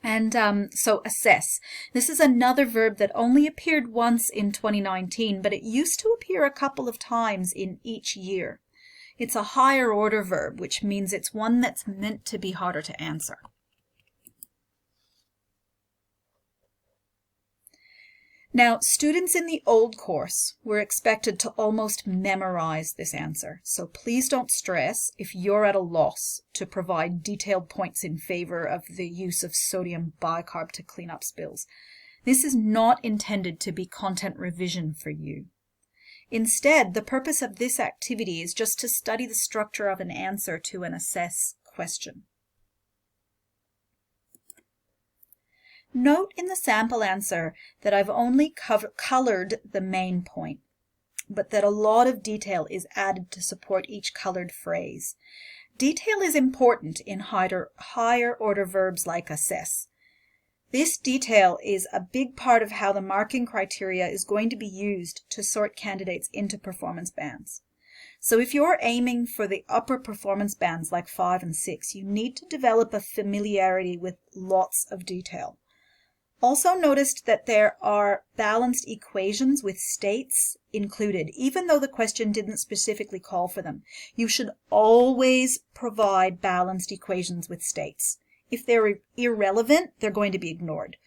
And so assess. This is another verb that only appeared once in 2019, but it used to appear a couple of times in each year. It's a higher order verb, which means it's one that's meant to be harder to answer. Now, students in the old course were expected to almost memorize this answer, so please don't stress if you're at a loss to provide detailed points in favor of the use of sodium bicarb to clean up spills. This is not intended to be content revision for you. Instead, the purpose of this activity is just to study the structure of an answer to an assess question. Note in the sample answer that I've only colored the main point, but that a lot of detail is added to support each colored phrase. Detail is important in higher order verbs like assess. This detail is a big part of how the marking criteria is going to be used to sort candidates into performance bands. So if you're aiming for the upper performance bands like 5 and 6, you need to develop a familiarity with lots of detail. Also noticed that there are balanced equations with states included, even though the question didn't specifically call for them. You should always provide balanced equations with states. If they're irrelevant, they're going to be ignored.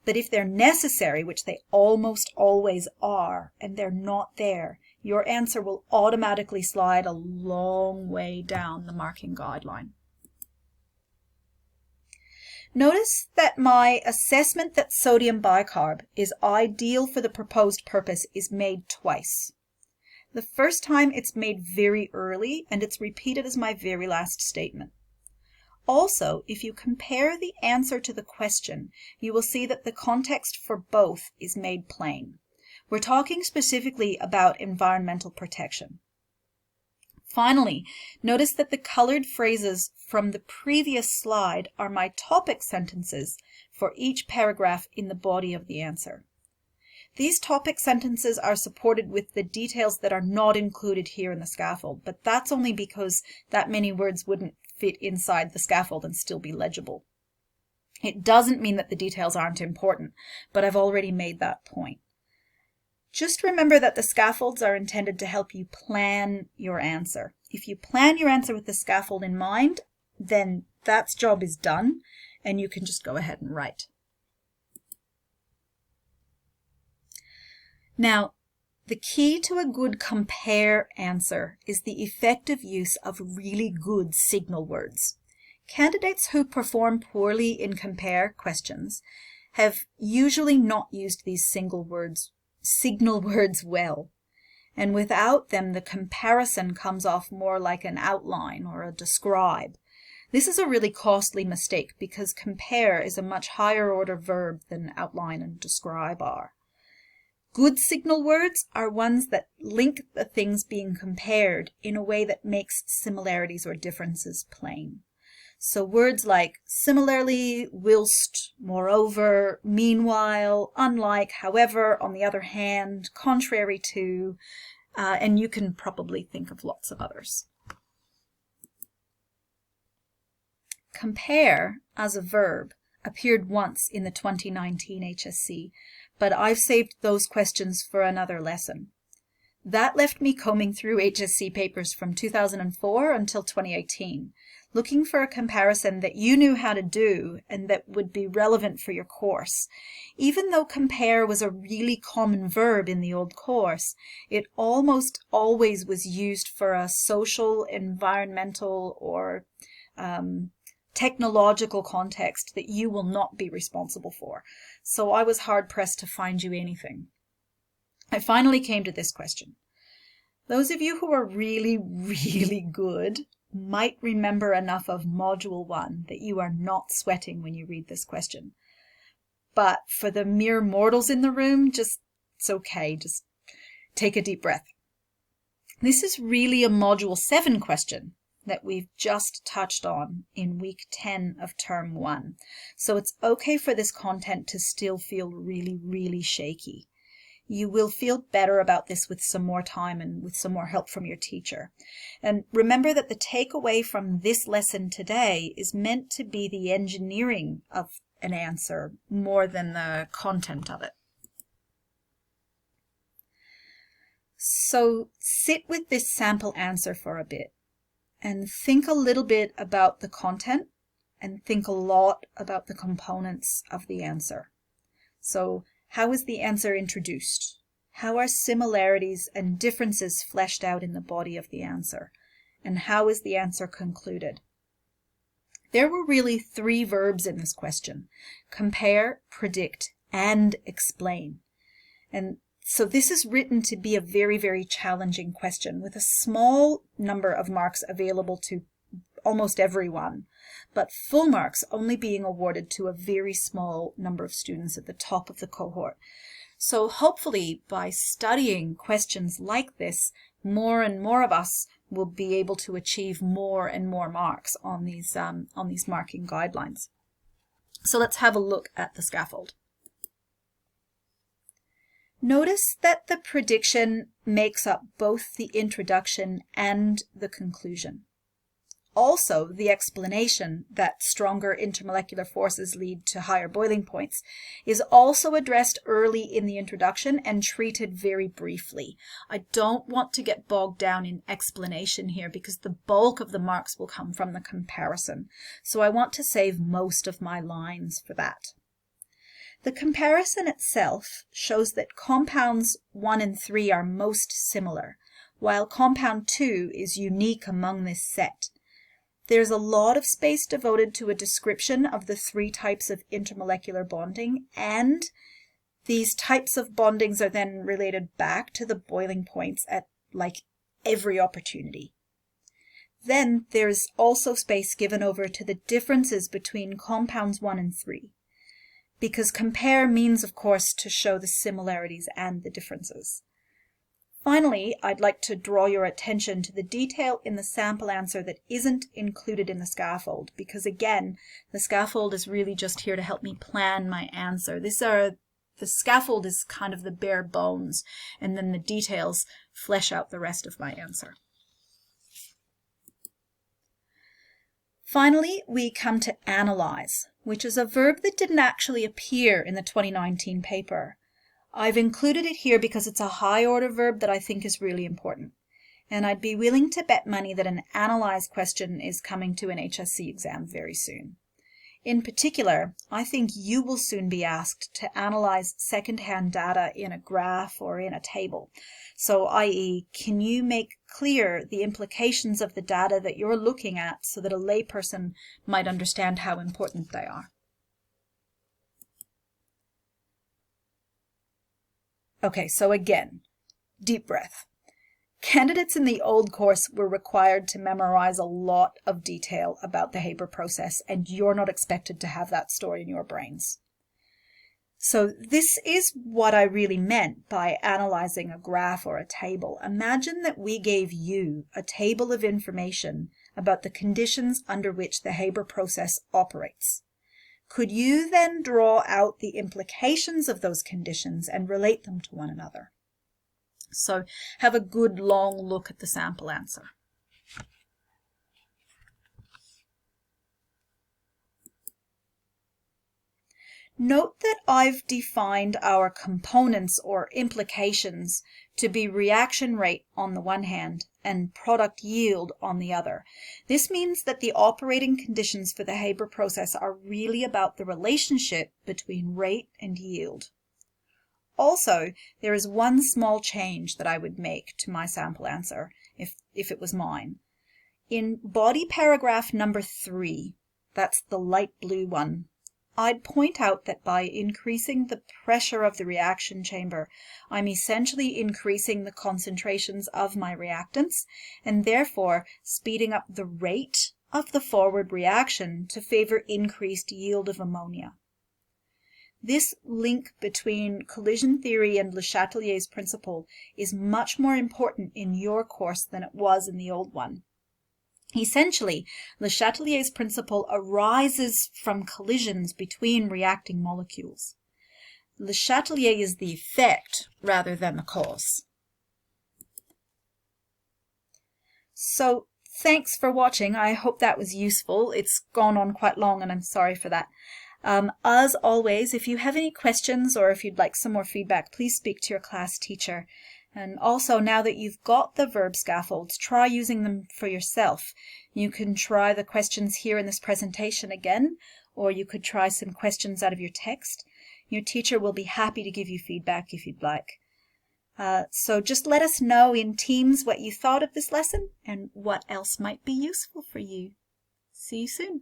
But if they're necessary, which they almost always are, and they're not there, your answer will automatically slide a long way down the marking guideline. Notice that my assessment that sodium bicarb is ideal for the proposed purpose is made twice. The first time it's made very early, and it's repeated as my very last statement. Also, if you compare the answer to the question, you will see that the context for both is made plain. We're talking specifically about environmental protection. Finally, notice that the colored phrases from the previous slide are my topic sentences for each paragraph in the body of the answer. These topic sentences are supported with the details that are not included here in the scaffold, but that's only because that many words wouldn't fit inside the scaffold and still be legible. It doesn't mean that the details aren't important, but I've already made that point. Just remember that the scaffolds are intended to help you plan your answer. If you plan your answer with the scaffold in mind, then that job is done, and you can just go ahead and write. Now, the key to a good compare answer is the effective use of really good signal words. Candidates who perform poorly in compare questions have usually not used these signal words well, and without them the comparison comes off more like an outline or a describe. This is a really costly mistake because compare is a much higher order verb than outline and describe are. Good signal words are ones that link the things being compared in a way that makes similarities or differences plain. So words like similarly, whilst, moreover, meanwhile, unlike, however, on the other hand, contrary to, and you can probably think of lots of others. Compare as a verb appeared once in the 2019 HSC, but I've saved those questions for another lesson. That left me combing through HSC papers from 2004 until 2018. Looking for a comparison that you knew how to do and that would be relevant for your course. Even though compare was a really common verb in the old course, it almost always was used for a social, environmental, or technological context that you will not be responsible for. So I was hard-pressed to find you anything. I finally came to this question. Those of you who are really, really good might remember enough of Module 1 that you are not sweating when you read this question. But for the mere mortals in the room, it's okay, just take a deep breath. This is really a Module 7 question that we've just touched on in week 10 of term 1. So it's okay for this content to still feel really, really shaky. You will feel better about this with some more time and with some more help from your teacher. And remember that the takeaway from this lesson today is meant to be the engineering of an answer more than the content of it. So sit with this sample answer for a bit and think a little bit about the content and think a lot about the components of the answer. So how is the answer introduced? How are similarities and differences fleshed out in the body of the answer? And how is the answer concluded? There were really 3 verbs in this question: compare, predict, and explain. And so this is written to be a very, very challenging question with a small number of marks available to almost everyone, but full marks only being awarded to a very small number of students at the top of the cohort. So hopefully by studying questions like this, more and more of us will be able to achieve more and more marks on these marking guidelines. So let's have a look at the scaffold. Notice that the prediction makes up both the introduction and the conclusion. Also, the explanation that stronger intermolecular forces lead to higher boiling points is also addressed early in the introduction and treated very briefly. I don't want to get bogged down in explanation here because the bulk of the marks will come from the comparison. So I want to save most of my lines for that. The comparison itself shows that compounds 1 and 3 are most similar, while compound 2 is unique among this set. There's a lot of space devoted to a description of the 3 types of intermolecular bonding, and these types of bondings are then related back to the boiling points at every opportunity. Then there's also space given over to the differences between compounds 1 and 3, because compare means, of course, to show the similarities and the differences. Finally, I'd like to draw your attention to the detail in the sample answer that isn't included in the scaffold, because again, the scaffold is really just here to help me plan my answer. The scaffold is kind of the bare bones, and then the details flesh out the rest of my answer. Finally, we come to analyze, which is a verb that didn't actually appear in the 2019 paper. I've included it here because it's a high-order verb that I think is really important, and I'd be willing to bet money that an analyze question is coming to an HSC exam very soon. In particular, I think you will soon be asked to analyze second-hand data in a graph or in a table. So, i.e., can you make clear the implications of the data that you're looking at so that a layperson might understand how important they are? Okay, so again, deep breath. Candidates in the old course were required to memorize a lot of detail about the Haber process, and you're not expected to have that stored in your brains. So this is what I really meant by analyzing a graph or a table. Imagine that we gave you a table of information about the conditions under which the Haber process operates. Could you then draw out the implications of those conditions and relate them to one another? So have a good long look at the sample answer. Note that I've defined our components or implications to be reaction rate on the one hand and product yield on the other. This means that the operating conditions for the Haber process are really about the relationship between rate and yield. Also, there is one small change that I would make to my sample answer if it was mine. In body paragraph number 3, that's the light blue one, I'd point out that by increasing the pressure of the reaction chamber, I'm essentially increasing the concentrations of my reactants and therefore speeding up the rate of the forward reaction to favor increased yield of ammonia. This link between collision theory and Le Chatelier's principle is much more important in your course than it was in the old one. Essentially, Le Chatelier's principle arises from collisions between reacting molecules. Le Chatelier is the effect rather than the cause. So thanks for watching. I hope that was useful. It's gone on quite long and I'm sorry for that. As always, if you have any questions or if you'd like some more feedback, please speak to your class teacher. And also, now that you've got the verb scaffolds, try using them for yourself. You can try the questions here in this presentation again, or you could try some questions out of your text. Your teacher will be happy to give you feedback if you'd like. So just let us know in Teams what you thought of this lesson and what else might be useful for you. See you soon.